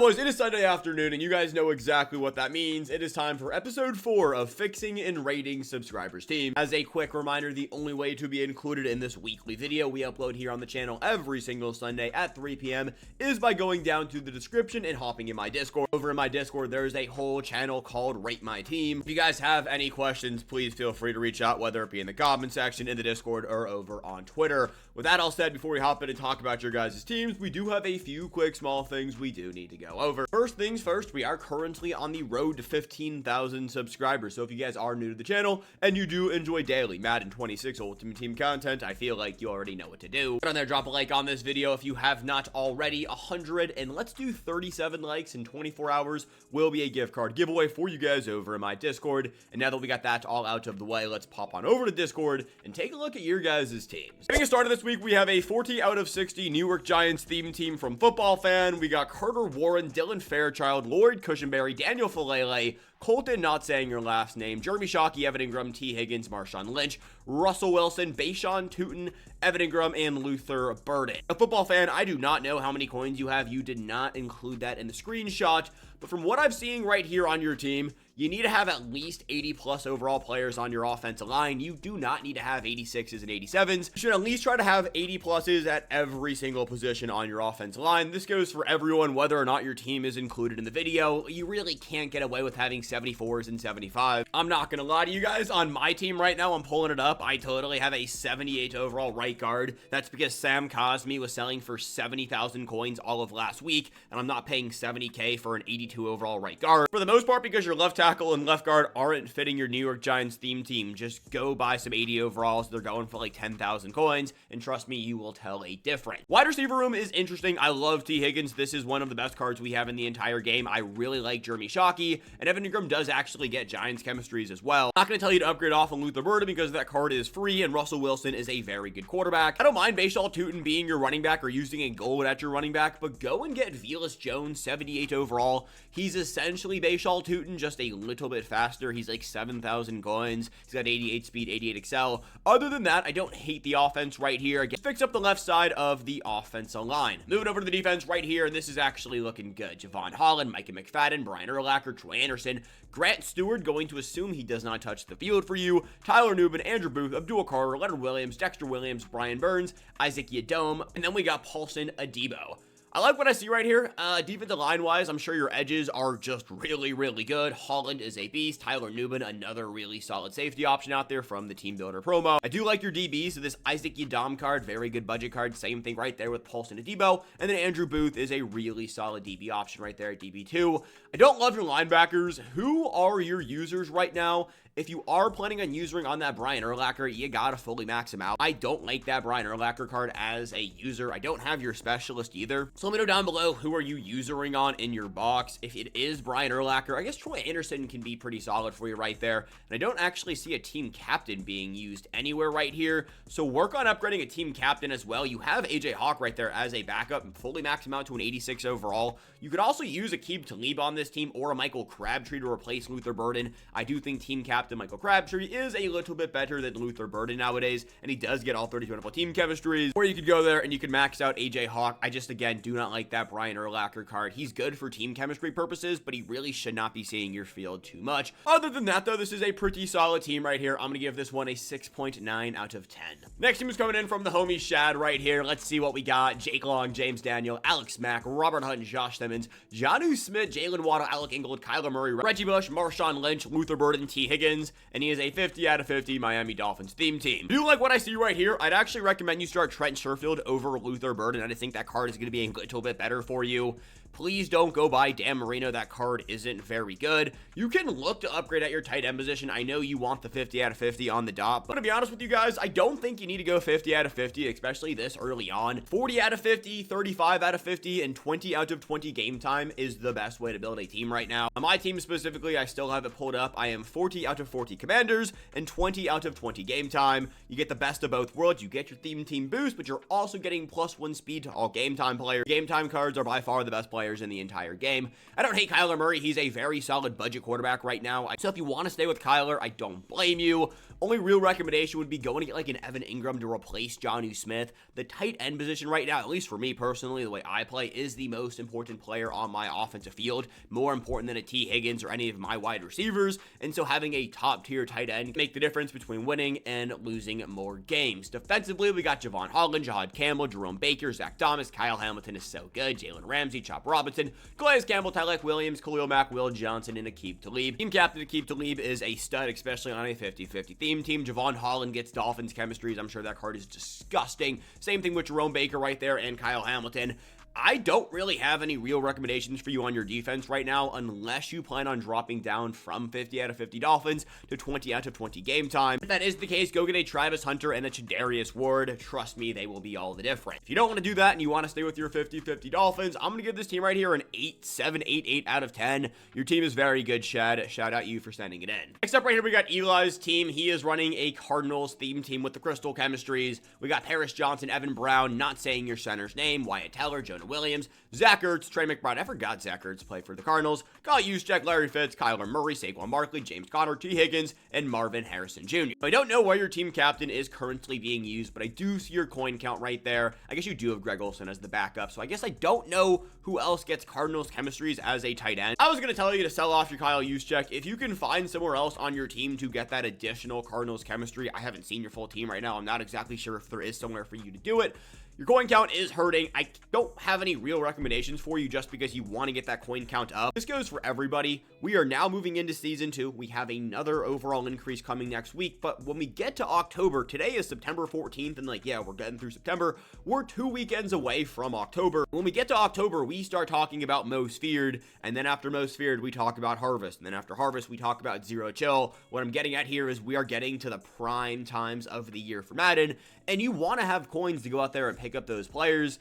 boys, it is Sunday afternoon, and you guys know exactly what that means. It is time for episode 4 of Fixing and Rating Subscribers Team. As a quick reminder, the only way to be included in this weekly video we upload here on the channel every single Sunday at 3 p.m. is by going down to the description and hopping in my Discord. Over in my Discord, there's a whole channel called Rate My Team. If you guys have any questions, please feel free to reach out, whether it be in the comment section, in the Discord, or over on Twitter. With that all said, before we hop in and talk about your guys' teams, we do have a few quick small things we do need to go over. First things first, we are currently on the road to 15,000 subscribers. So if you guys are new to the channel and you do enjoy daily Madden 26 Ultimate Team content, I feel like you already know what to do. Get on there, drop a like on this video if you have not already. 100 and let's do 37 likes in 24 hours will be a gift card giveaway for you guys over in my Discord. And now that we got that all out of the way, let's pop on over to Discord and take a look at your guys' teams. Getting started this week, we have a 40 out of 60 New York Giants theme team from Football Fan. We got Carter Warren, Dylan Fairchild, Lloyd Cushenberry, Daniel Falele, Colton, not saying your last name, Jeremy Shockey, Evan Ingram, T. Higgins, Marshawn Lynch, Russell Wilson, Bashawn Tootin, Evan Ingram, and Luther Burden. A Football Fan, I do not know how many coins you have. You did not include that in the screenshot, but from what I'm seeing right here on your team, you need to have at least 80 plus overall players on your offensive line. You do not need to have 86s and 87s. You should at least try to have 80 pluses at every single position on your offensive line. This goes for everyone, whether or not your team is included in the video. You really can't get away with having 74s and 75. I'm not gonna lie to you guys, on my team right now, I'm pulling it up. I totally have a 78 overall right guard. That's because Sam Cosmi was selling for 70,000 coins all of last week, and I'm not paying 70k for an 82 overall right guard. For the most part, because your left tackle and left guard aren't fitting your New York Giants theme team, just go buy some 80 overalls. They're going for like 10,000 coins, and trust me, you will tell a difference. Wide receiver room is interesting. I love T. Higgins. This is one of the best cards we have in the entire game. I really like Jeremy Shockey, and Evan Ingram does actually get Giants chemistries as well. I'm not going to tell you to upgrade off on Luther Burden because that card is free, and Russell Wilson is a very good quarterback. I don't mind Bashawn Tootin being your running back or using a gold at your running back, but go and get Velus Jones, 78 overall. He's essentially Bashawn Tootin, just a little bit faster. He's like 7,000 coins. He's got 88 speed, 88 excel. Other than that, I don't hate the offense right here. Again, fix up the left side of the offensive line. Moving over to the defense right here, and this is actually looking good. Javon Holland, Micah McFadden, Brian Urlacher, Troy Anderson, Grant Stewart, going to assume he does not touch the field for you, Tyler Nubin, Andrew Booth, Abdul Carter, Leonard Williams, Dexter Williams, Brian Burns, Isaac Yadom, and then we got Paulson Adebo. I like what I see right here. Defensive line-wise, I'm sure your edges are just really, really good. Holland is a beast. Tyler Nubin, another really solid safety option out there from the Team Builder promo. I do like your DBs, so this Isaac Yadom card, very good budget card. Same thing right there with Paulson Adebo. And then Andrew Booth is a really solid DB option right there at DB2. I don't love your linebackers. Who are your users right now? If you are planning on using on that Brian Urlacher, you gotta fully max him out. I don't like that Brian Urlacher card as a user. I don't have your specialist either. So let me know down below, who are you usering on in your box? If it is Brian Urlacher, I guess Troy Anderson can be pretty solid for you right there. And I don't actually see a team captain being used anywhere right here. So work on upgrading a team captain as well. You have AJ Hawk right there as a backup and fully max him out to an 86 overall. You could also use a Aqib Talib on this team or a Michael Crabtree to replace Luther Burden. I do think team captain Michael Crabtree is a little bit better than Luther Burden nowadays, and he does get all 32 NFL team chemistries. Or you could go there and you can max out AJ Hawk. I just, again, do not like that Brian Urlacher card. He's good for team chemistry purposes, but he really should not be seeing your field too much. Other than that, though, this is a pretty solid team right here. I'm going to give this one a 6.9 out of 10. Next team is coming in from the homie Shad right here. Let's see what we got. Jake Long, James Daniel, Alex Mack, Robert Hunt, Josh Simmons, Jonnu Smith, Jalen Waddle, Alec Ingold, Kyler Murray, Reggie Bush, Marshawn Lynch, Luther Burden, T. Higgins, and he is a 50 out of 50 Miami Dolphins theme team. If you like what I see right here, I'd actually recommend you start Trent Sherfield over Luther Burden. I just think that card is going to be a little bit better for you. Please don't go buy Dan Marino. That card isn't very good. You can look to upgrade at your tight end position. I know you want the 50 out of 50 on the dot, but to be honest with you guys, I don't think you need to go 50 out of 50, especially this early on. 40 out of 50, 35 out of 50, and 20 out of 20 game time is the best way to build a team right now. On my team specifically, I still have it pulled up. I am 40 out of 40 commanders and 20 out of 20 game time. You get the best of both worlds. You get your theme team boost, but you're also getting +1 speed to all game time players. Game time cards are by far the best players in the entire game. I don't hate Kyler Murray. He's a very solid budget quarterback right now. So if you want to stay with Kyler, I don't blame you. Only real recommendation would be going to get like an Evan Ingram to replace Jonnu Smith. The tight end position right now, at least for me personally, the way I play, is the most important player on my offensive field, more important than a T. Higgins or any of my wide receivers, and so having a top tier tight end can make the difference between winning and losing more games. Defensively, we got Javon Holland, Jahad Campbell, Jerome Baker, Zach Thomas, Kyle Hamilton is so good, Jalen Ramsey, Chop Robinson, Calais Campbell, Tyleik Williams, Khalil Mack, Will Johnson, and Aqib Talib. Team captain Aqib Talib is a stud, especially on a 50-50 theme team. Javon Holland gets Dolphins chemistries. I'm sure that card is disgusting. Same thing with Jerome Baker right there and Kyle Hamilton. I don't really have any real recommendations for you on your defense right now unless you plan on dropping down from 50 out of 50 Dolphins to 20 out of 20 game time. If that is the case, go get a Travis Hunter and a Chadarius Ward. Trust me, they will be all the different. If you don't want to do that and you want to stay with your 50-50 Dolphins, I'm going to give this team right here an 8 out of 10. Your team is very good, Shad. Shout out you for sending it in. Next up right here, we got Eli's team. He is running a Cardinals theme team with the Crystal Chemistries. We got Paris Johnson, Evan Brown, not saying your center's name, Wyatt Teller, Jonah Williams, Zach Ertz, Trey McBride. I forgot Zach Ertz played for the Cardinals. Kyle Juszczyk, Larry Fitz, Kyler Murray, Saquon Barkley, James Conner, T. Higgins, and Marvin Harrison Jr. I don't know where your team captain is currently being used, but I do see your coin count right there. I guess you do have Greg Olsen as the backup, so I guess I don't know who else gets Cardinals chemistries as a tight end. I was going to tell you to sell off your Kyle Juszczyk. If you can find somewhere else on your team to get that additional Cardinals chemistry, I haven't seen your full team right now. I'm not exactly sure if there is somewhere for you to do it. Your coin count is hurting. I don't have any real recommendations for you just because you want to get that coin count up. This goes for everybody. We are now moving into season 2. We have another overall increase coming next week, but when we get to October, today is September 14th, and like, yeah, we're getting through September. We're 2 weekends away from October. When we get to October, we start talking about most feared, and then after most feared, we talk about harvest, and then after harvest, we talk about zero chill. What I'm getting at here is we are getting to the prime times of the year for Madden, and you want to have coins to go out there and pick up those players.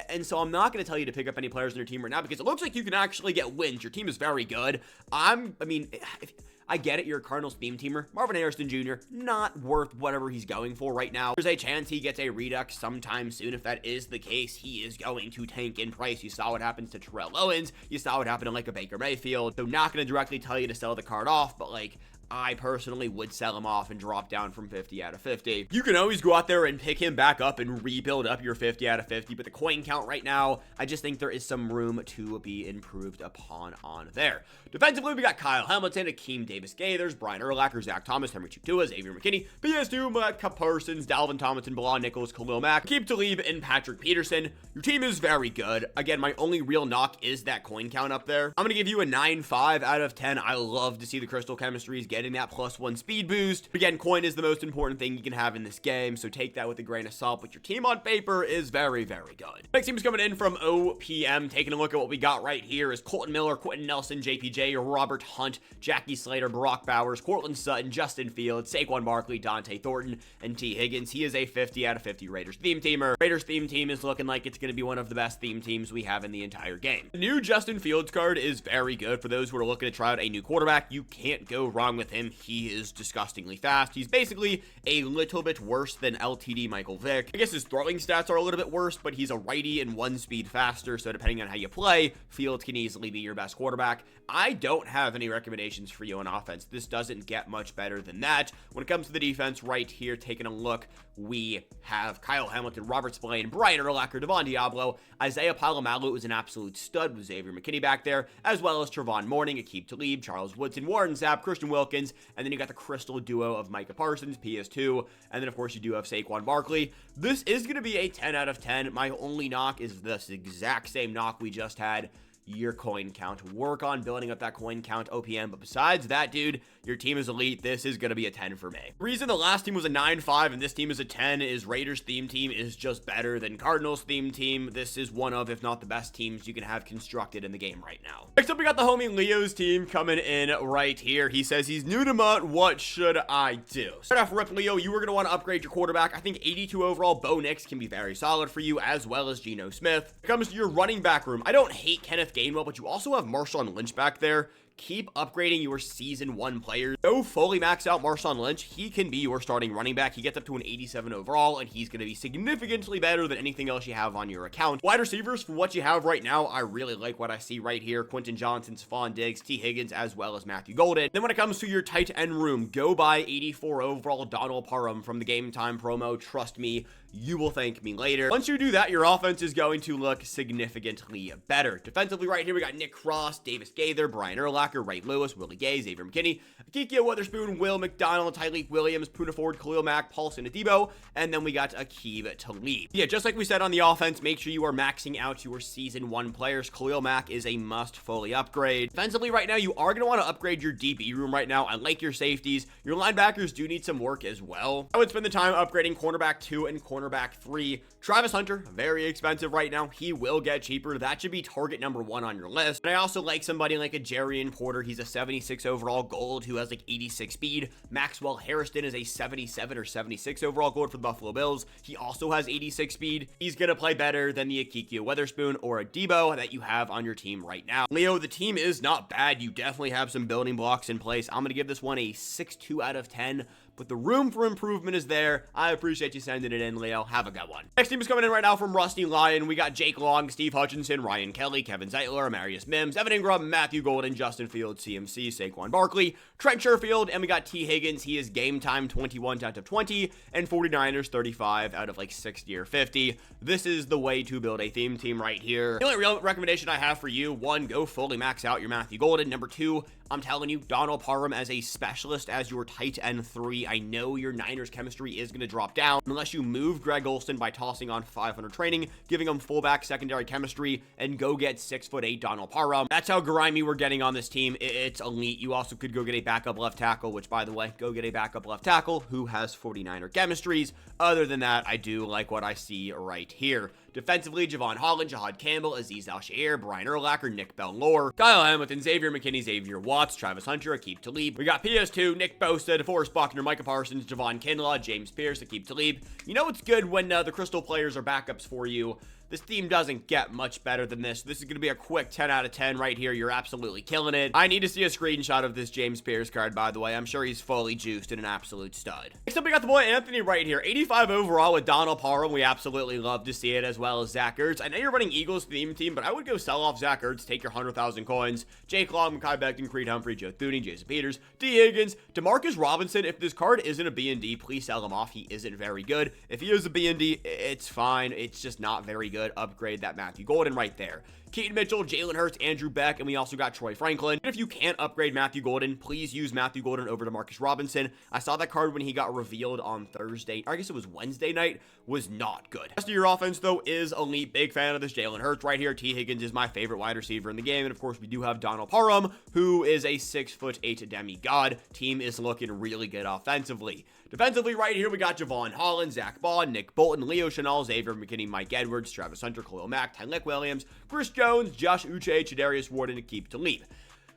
And so I'm not going to tell you to pick up any players in your team right now because it looks like you can actually get wins. Your team is very good. I get it, you're a Cardinals theme teamer. Marvin Harrison Jr., not worth whatever he's going for right now. There's a chance he gets a redux sometime soon. If that is the case, he is going to tank in price. You saw what happens to Terrell Owens. You saw what happened to like a Baker Mayfield. So not going to directly tell you to sell the card off, but like, I personally would sell him off and drop down from 50 out of 50. You can always go out there and pick him back up and rebuild up your 50 out of 50, but the coin count right now, I just think there is some room to be improved upon on there. Defensively, we got Kyle Hamilton, Akeem Davis-Gaithers, Brian Urlacher, Zach Thomas, Henry Chutua, Xavier McKinney, PS2, Micah Parsons, Dalvin Tomlinson, Bilal Nichols, Khalil Mack, Aqib Talib, and Patrick Peterson. Your team is very good. Again, my only real knock is that coin count up there. I'm going to give you a 9.5 out of 10. I love to see the Crystal Chemistries getting that +1 speed boost. Again, coin is the most important thing you can have in this game, so take that with a grain of salt, but your team on paper is very, very good. Next team is coming in from OPM. Taking a look at what we got right here is Colton Miller, Quentin Nelson, JPJ, Robert Hunt, Jackie Slater, Brock Bowers, Cortland Sutton, Justin Fields, Saquon Barkley, Dante Thornton, and T. Higgins. He is a 50 out of 50 Raiders theme teamer. Raiders theme team is looking like it's going to be one of the best theme teams we have in the entire game. The new Justin Fields card is very good for those who are looking to try out a new quarterback. You can't go wrong with him. He is disgustingly fast. He's basically a little bit worse than LTD Michael Vick. I guess his throwing stats are a little bit worse, but he's a righty and 1 speed faster, so depending on how you play, Fields can easily be your best quarterback. I don't have any recommendations for you on offense. This doesn't get much better than that. When it comes to the defense right here, taking a look, we have Kyle Hamilton, Robert Spillane, Brian Urlacher, Devon Diablo, Isaiah Palomalu is an absolute stud with Xavier McKinney back there, as well as Trevon Mourning, Aqib Talib, Charles Woodson, Warren Sapp, Christian Wilkins, and then you got the crystal duo of Micah Parsons, PS2, and then of course you do have Saquon Barkley. This is going to be a 10 out of 10. My only knock is this exact same knock we just had. Your coin count. Work on building up that coin count, OPM. But besides that, dude, your team is elite. This is going to be a 10 for me. The reason the last team was a 9.5 and this team is a 10 is Raiders theme team is just better than Cardinals theme team. This is one of, if not the best teams you can have constructed in the game right now. Next up, we got the homie Leo's team coming in right here. He says he's new to MUT. What should I do? Start off, Rip Leo, you were going to want to upgrade your quarterback. I think 82 overall Bo Nix can be very solid for you, as well as Geno Smith. When it comes to your running back room, I don't hate Kenneth Gainwell, but you also have Marshawn Lynch back there. keep upgrading your season 1 players. Go fully max out Marshawn Lynch. He can be your starting running back. He gets up to an 87 overall, and he's going to be significantly better than anything else you have on your account. Wide receivers, for what you have right now, I really like what I see right here. Quentin Johnson, Stephon Diggs, T. Higgins, as well as Matthew Golden. Then when it comes to your tight end room, go buy 84 overall Donald Parham from the Game Time promo. Trust me, you will thank me later. Once you do that, your offense is going to look significantly better. Defensively right here, we got Nick Cross, Davis Gaither, Brian Urlacher, Ray Lewis, Willie Gay, Xavier McKinney, Akiko Witherspoon, Will McDonald, Tyreek Williams, Poona Ford, Khalil Mack, Paulson Adebo, and then we got Aqib Talib. Yeah, just like we said on the offense, make sure you are maxing out your season 1 players. Khalil Mack is a must fully upgrade. Defensively right now, you are going to want to upgrade your DB room right now. I like your safeties. Your linebackers do need some work as well. I would spend the time upgrading cornerback 2 and cornerback 3. Travis Hunter, very expensive right now. He will get cheaper. That should be target number 1 on your list. And I also like somebody like a Jarian Porter. He's a 76 overall gold who has like 86 speed. Maxwell Harrison is a 77 or 76 overall gold for the Buffalo Bills. He also has 86 speed. He's going to play better than the Akiko Witherspoon or Adebo that you have on your team right now. Leo, the team is not bad. You definitely have some building blocks in place. I'm going to give this one a 6.2 out of 10. But the room for improvement is there. I appreciate you sending it in, Leo. Have a good one. Next team is coming in right now from Rusty Lion. We got Jake Long, Steve Hutchinson, Ryan Kelly, Kevin Zeitler, Amarius Mims, Evan Ingram, Matthew Golden, Justin Fields, CMC, Saquon Barkley, Trent Sherfield, and we got T. Higgins. He is Game Time 21 out of 20, and 49ers 35 out of like 60 or 50. This is the way to build a theme team right here. The only real recommendation I have for you, 1, go fully max out your Matthew Golden. Number 2, I'm telling you, Donald Parham as a specialist as your tight end 3. I know your Niners chemistry is going to drop down unless you move Greg Olsen by tossing on 500 training, giving him fullback secondary chemistry, and go get 6'8" Donald Parham. That's how grimy we're getting on this team. It's elite. You also could go get a backup left tackle, which, by the way, go get a backup left tackle who has 49er chemistries. Other than that, I do like what I see right here. Defensively, Javon Holland, Jahad Campbell, Azeez Al-Shaair, Brian Urlacher, Nick Bell-Lore, Kyle Hamilton, Xavier McKinney, Xavier Watts, Travis Hunter, Aqib Talib. We got PS2, Nick Bosa, DeForest Buckner, Micah Parsons, Javon Kinlaw, James Pierce, Aqib Talib. You know it's good when the Crystal players are backups for you. This team doesn't get much better than this. This is going to be a quick 10 out of 10 right here. You're absolutely killing it. I need to see a screenshot of this James Pierce card, by the way. I'm sure he's fully juiced and an absolute stud. Next up, we got the boy Anthony right here. 85 overall with Donald Parham. We absolutely love to see it, as well as Zach Ertz. I know you're running Eagles theme team, but I would go sell off Zach Ertz, take your 100,000 coins. Jake Long, Mekhi Becton, Creed Humphrey, Joe Thuney, Jason Peters, D. Higgins, DeMarcus Robinson. If this card isn't a B&D, please sell him off. He isn't very good. If he is a B&D, it's fine. It's just not very good. Upgrade that Matthew Golden right there. Keaton Mitchell, Jalen Hurts, Andrew Beck, and we also got Troy Franklin. And if you can't upgrade Matthew Golden, please use Matthew Golden over to Marcus Robinson. I saw that card when he got revealed on Thursday, or I guess it was Wednesday night, was not good. The rest of your offense, though, is elite. Big fan of this Jalen Hurts right here. T. Higgins is my favorite wide receiver in the game. And of course, we do have Donald Parham, who is a 6'8" demigod. Team is looking really good offensively. Defensively, right here, we got Javon Holland, Zach Bond, Nick Bolton, Leo Chenal, Xavier McKinney, Mike Edwards, Travis Hunter, Khalil Mack, Tyreek Williams, Chris Jones, Josh Uche, Chadarius Ward, and Aqib Talib.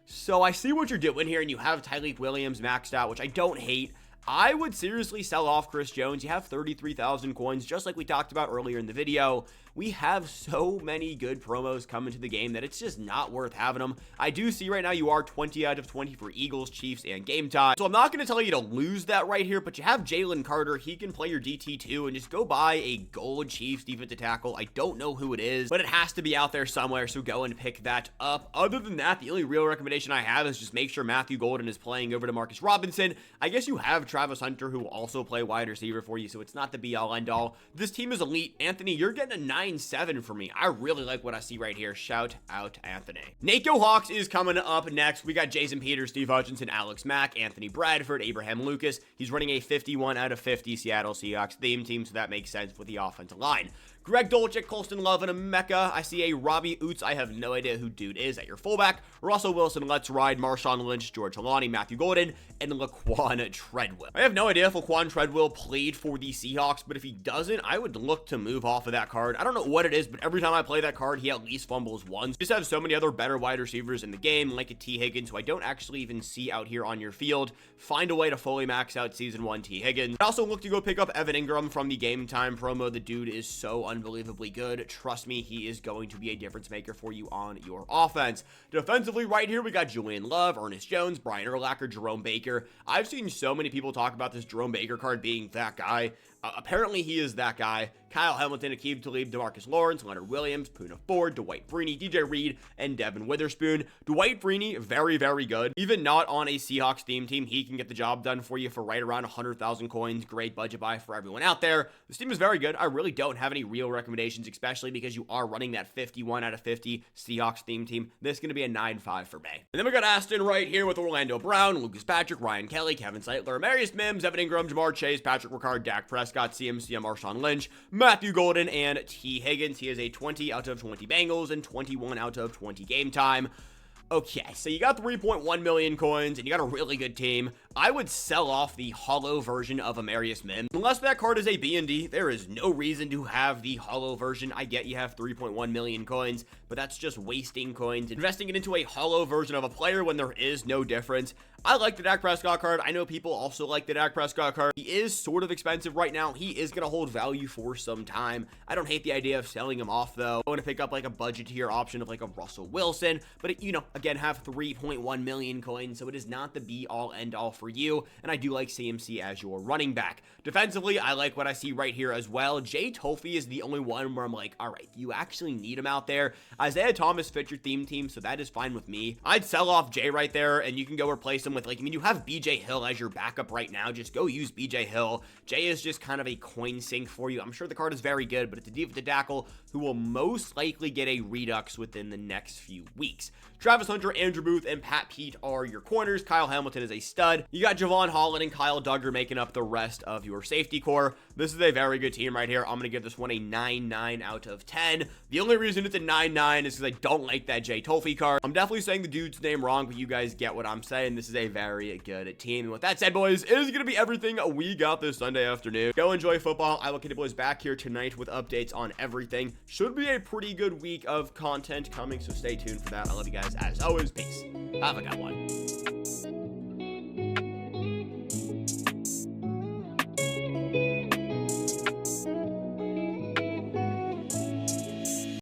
So I see what you're doing here, and you have Tyreek Williams maxed out, which I don't hate. I would seriously sell off Chris Jones. You have 33,000 coins, just like we talked about earlier in the video. We have so many good promos coming to the game that it's just not worth having them. I do see right now you are 20 out of 20 for Eagles, Chiefs, and Game Time. So I'm not going to tell you to lose that right here, but you have Jalen Carter. He can play your DT2, and just go buy a gold Chiefs defensive tackle. I don't know who it is, but it has to be out there somewhere, so go and pick that up. Other than that, the only real recommendation I have is just make sure Matthew Golden is playing over to Marcus Robinson. I guess you have Travis Hunter, who will also play wide receiver for you, so it's not the be-all, end-all. This team is elite. Anthony, you're getting a 9-7 for me. I really like what I see right here. Shout out Anthony. Nako Hawks is coming up next. We got Jason Peters, Steve Hutchinson, Alex Mack, Anthony Bradford, Abraham Lucas. He's running a 51 out of 50 Seattle Seahawks theme team, so that makes sense with the offensive line. Greg Dulcich, Colston Love, and a Mecca. I see a Robbie Oots. I have no idea who dude is at your fullback. Russell Wilson, Let's Ride, Marshawn Lynch, George Halani, Matthew Golden, and Laquan Treadwell. I have no idea if Laquan Treadwell played for the Seahawks, but if he doesn't, I would look to move off of that card. I don't know what it is, but every time I play that card, he at least fumbles once. Just have so many other better wide receivers in the game, like a T. Higgins, who I don't actually even see out here on your field. Find a way to fully max out Season 1 T. Higgins. I also look to go pick up Evan Ingram from the Game Time promo. The dude is so unbelievably good. Trust me, he is going to be a difference maker for you on your offense. Defensively, right here, we got Julian Love, Ernest Jones, Brian Urlacher, Jerome Baker. I've seen so many people talk about this Jerome Baker card being that guy. Apparently, he is that guy. Kyle Hamilton, Aqib Talib, DeMarcus Lawrence, Leonard Williams, Poona Ford, Dwight Freeney, DJ Reed, and Devin Witherspoon. Dwight Freeney, very, very good. Even not on a Seahawks theme team, he can get the job done for you for right around 100,000 coins. Great budget buy for everyone out there. This team is very good. I really don't have any real recommendations, especially because you are running that 51 out of 50 Seahawks theme team. This is going to be a 9-5 for me. And then we got Aston right here with Orlando Brown, Lucas Patrick, Ryan Kelly, Kevin Seitler, Marius Mims, Evan Ingram, Jamar Chase, Patrick Ricard, Dak Prescott, CMC, Marshawn Lynch, Matthew Golden, and T. Higgins. He is a 20 out of 20 Bengals and 21 out of 20 game time. Okay, so you got 3.1 million coins, and you got a really good team. I would sell off the hollow version of Amarius Mims. Unless that card is a B&D, there is no reason to have the hollow version. I get you have 3.1 million coins, but that's just wasting coins. Investing it into a hollow version of a player when there is no difference. I like the Dak Prescott card. I know people also like the Dak Prescott card. He is sort of expensive right now. He is going to hold value for some time. I don't hate the idea of selling him off, though. I want to pick up like a budget tier option of like a Russell Wilson, but it, you know, again, have 3.1 million coins, so it is not the be-all, end-all for you, and I do like CMC as your running back. Defensively, I like what I see right here as well. Jay Tolfie is the only one where I'm like, all right, you actually need him out there. Isaiah Thomas fits your theme team, so that is fine with me. I'd sell off Jay right there, and you can go replace him with, like, I mean, you have BJ Hill as your backup right now. Just go use BJ Hill. Jay is just kind of a coin sink for you. I'm sure the card is very good, but it's a defensive tackle who will most likely get a redux within the next few weeks. Travis Hunter, Andrew Booth, and Pat Pete are your corners. Kyle Hamilton is a stud. You got Javon Holland and Kyle Duggar making up the rest of your safety core. This is a very good team right here. I'm going to give this one a 9-9 out of 10. The only reason it's a 9-9 is because I don't like that Jay Tolfie card. I'm definitely saying the dude's name wrong, but you guys get what I'm saying. This is a very good team. And with that said, boys, it is going to be everything we got this Sunday afternoon. Go enjoy football. I will get the boys back here tonight with updates on everything. Should be a pretty good week of content coming, so stay tuned for that. I love you guys as always. Peace. Have a good one.